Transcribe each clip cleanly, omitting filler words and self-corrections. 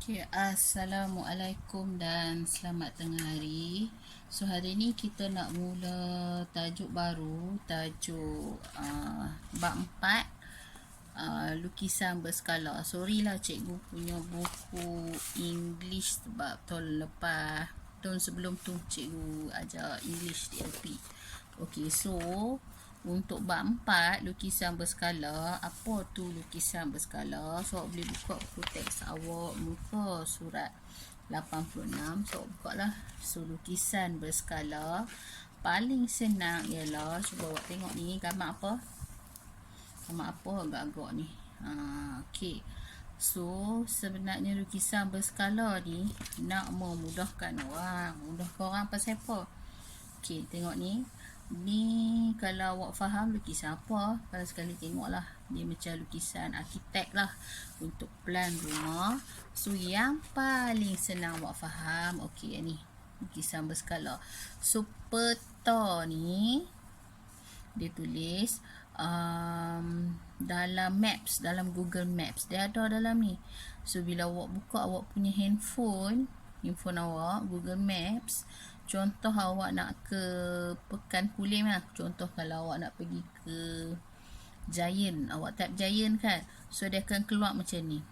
Okay, Assalamualaikum dan selamat tengah hari. So hari ni kita nak mula tajuk baru, tajuk bab 4, lukisan berskala. Sorry lah cikgu punya buku English sebab tahun sebelum tu cikgu ajar English di LP. Okay, so untuk bab 4, lukisan berskala. Apa tu lukisan berskala? So awak boleh buka buku teks awak, muka surat 86. So awak buka lah. So lukisan berskala paling senang ialah, cuba awak tengok ni gambar apa? Gambar apa agak-agak ni? Okay. So sebenarnya lukisan berskala ni nak memudahkan orang. Mudahkan orang pasal apa? Okay, tengok ni. Ni kalau awak faham lukisan apa, kalau sekali tengoklah, dia macam lukisan arkitek lah untuk plan rumah. So yang paling senang awak faham, okey, ni lukisan berskala. So peta ni dia tulis dalam Maps, dalam Google Maps, dia ada dalam ni. So bila awak buka awak punya handphone awak, Google Maps, contoh awak nak ke Pekan Kulim lah. Contoh kalau awak nak pergi ke Giant, awak tap Giant kan. So dia akan keluar macam ni.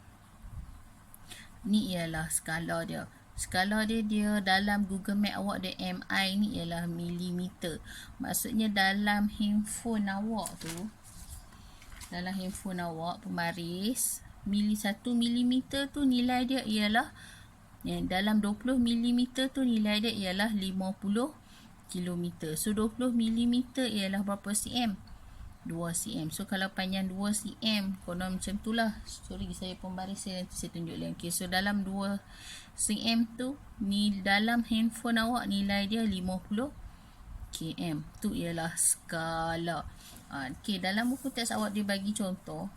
Ni ialah skala dia. Skala dia dalam Google Map awak dia MI ni ialah milimeter. Maksudnya dalam handphone awak tu, dalam handphone awak pembaris, 1 milimeter tu nilai dia ialah, dalam 20 mm tu nilai dia ialah 50 km. So 20 mm ialah berapa cm? 2 cm. So kalau panjang 2 cm, konon macam tu lah. Sorry, saya pembaris, nanti saya tunjuk lagi. Okay, so dalam 2 cm tu, ni dalam handphone awak nilai dia 50 km. Tu ialah skala. Okay, dalam buku teks awak dia bagi contoh.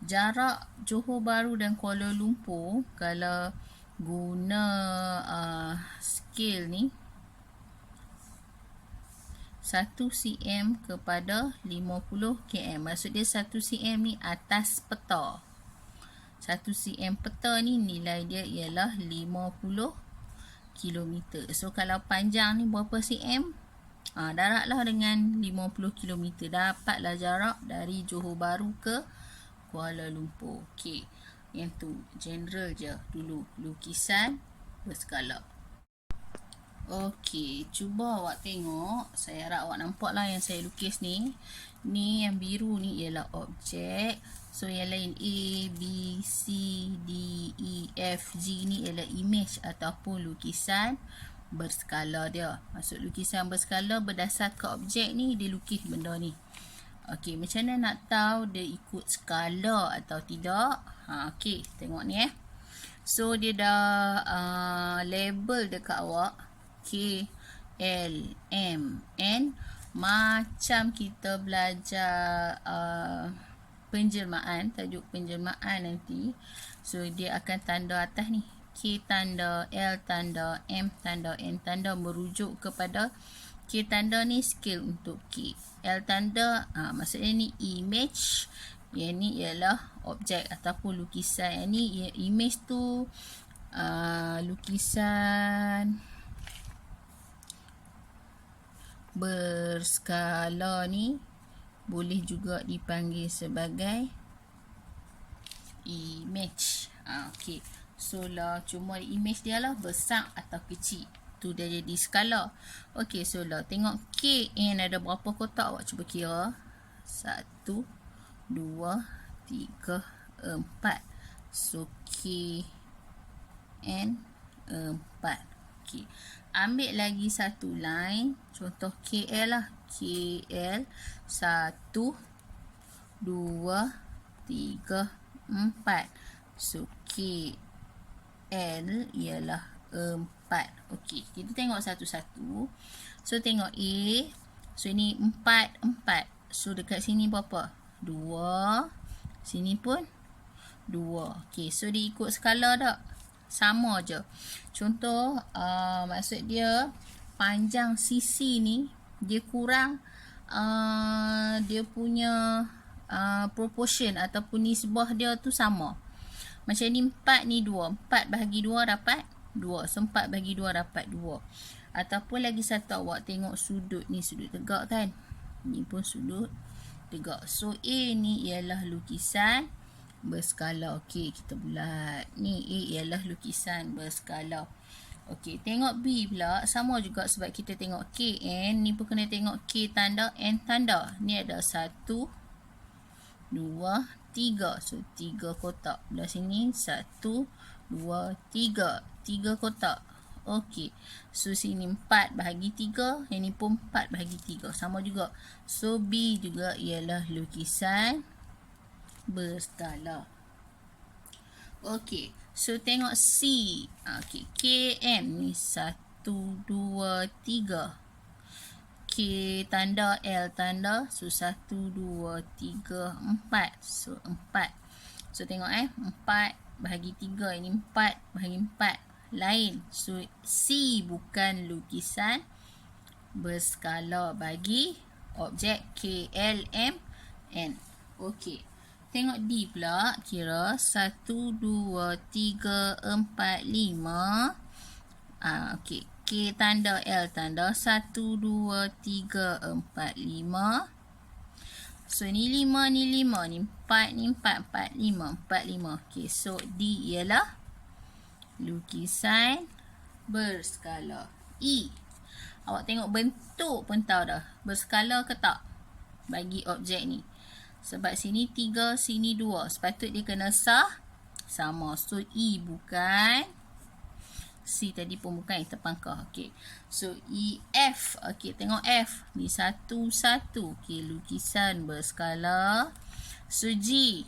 Jarak Johor Bahru dan Kuala Lumpur, kalau guna scale ni 1 cm kepada 50 km. Maksud dia 1 cm ni atas peta. 1 cm peta ni nilai dia ialah 50 km. So kalau panjang ni berapa cm? Darablah dengan 50 km. Dapatlah jarak dari Johor Bahru ke Kuala Lumpur. Okey. Yang tu general je dulu, lukisan berskala. Okey, cuba awak tengok. Saya harap awak nampak lah yang saya lukis ni. Ni yang biru ni ialah objek. So yang lain A, B, C, D, E, F, G ni ialah image ataupun lukisan berskala dia. Maksud lukisan berskala berdasar ke objek ni, dia lukis benda ni. Okey, macam mana nak tahu dia ikut skala atau tidak? Okey, tengok ni So dia dah label dekat awak K, L, M, N. Macam kita belajar penjelmaan, tajuk penjelmaan nanti. So dia akan tanda atas ni, K tanda, L tanda, M tanda, N tanda, merujuk kepada K tanda ni scale untuk K. L tanda maksudnya ni image, yang ni ialah objek ataupun lukisan. Yang ni image tu lukisan berskala ni boleh juga dipanggil sebagai image. Okey. So lah, cuma image dia lah besar atau kecil, tu dia jadi skala. Okey, so lah tengok KN ada berapa kotak, awak cuba kira. 1, 2, 3, 4. So KN 4. Okey, ambil lagi satu line, contoh KL lah. KL 1, 2, 3, 4. So KL ialah 4. Okey, kita tengok satu-satu. So tengok A. So ini 4, 4. So dekat sini berapa? 2. Sini pun 2. Okey, so dia ikut skala tak? Sama je. Contoh, maksud dia panjang sisi ni dia kurang dia punya proportion ataupun nisbah dia tu sama. Macam ni 4 ni 2. 4 bahagi 2 dapat 2. So 4 bahagi 2 dapat 2. Ataupun lagi satu, awak tengok sudut ni, sudut tegak kan. Ni pun sudut tegak. So A ni ialah lukisan berskala. Okey, kita bulat. Ni A ialah lukisan berskala. Okey, tengok B pula. Sama juga sebab kita tengok KN. Ni pun kena tengok K tanda, N tanda. Ni ada 1, 2, 3. So 3 kotak. Belah sini 1, 2, 3. 3 kotak. Okey. So sini 4 bahagi 3. Yang ni pun 4 bahagi 3. Sama juga. So B juga ialah lukisan berskala. Okey. So tengok C. Okey. KM ni 1, 2, 3. K tanda, L tanda. So 1, 2, 3, 4. So 4. So tengok 4 bahagi 3. Ini 4 bahagi 4. Lain. So C bukan lukisan berskala bagi objek K, L, M, N. Okey. Tengok D pula. Kira 1, 2, 3, 4, 5. Okey. K tanda, L tanda. 1, 2, 3, 4, 5. So ni 5, ni 5. Ni 4, ni 4. 4, 5. 4, 5. Okey. So D ialah lukisan berskala. E. Awak tengok bentuk pun tahu dah. Berskala ke tak? Bagi objek ni. Sebab sini 3, sini 2. Sepatut dia kena sama. So E bukan. C tadi pun bukan, yang terpangkah. Okey. So E, F. Okey, tengok F. Ni 1, 1. Okey, lukisan berskala. So G.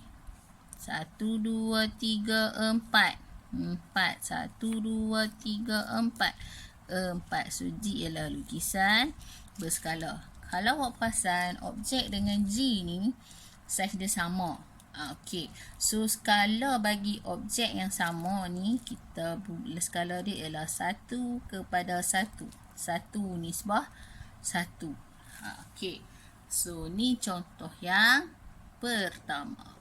1, 2, 3, 4. 4. 1, 2, 3, 4. 4. So G ialah lukisan berskala. Kalau awak perasan, objek dengan G ni saiz dia sama. Okey. So skala bagi objek yang sama ni, kita skala dia ialah 1 kepada 1. 1 nisbah 1. Okey. So ni contoh yang pertama.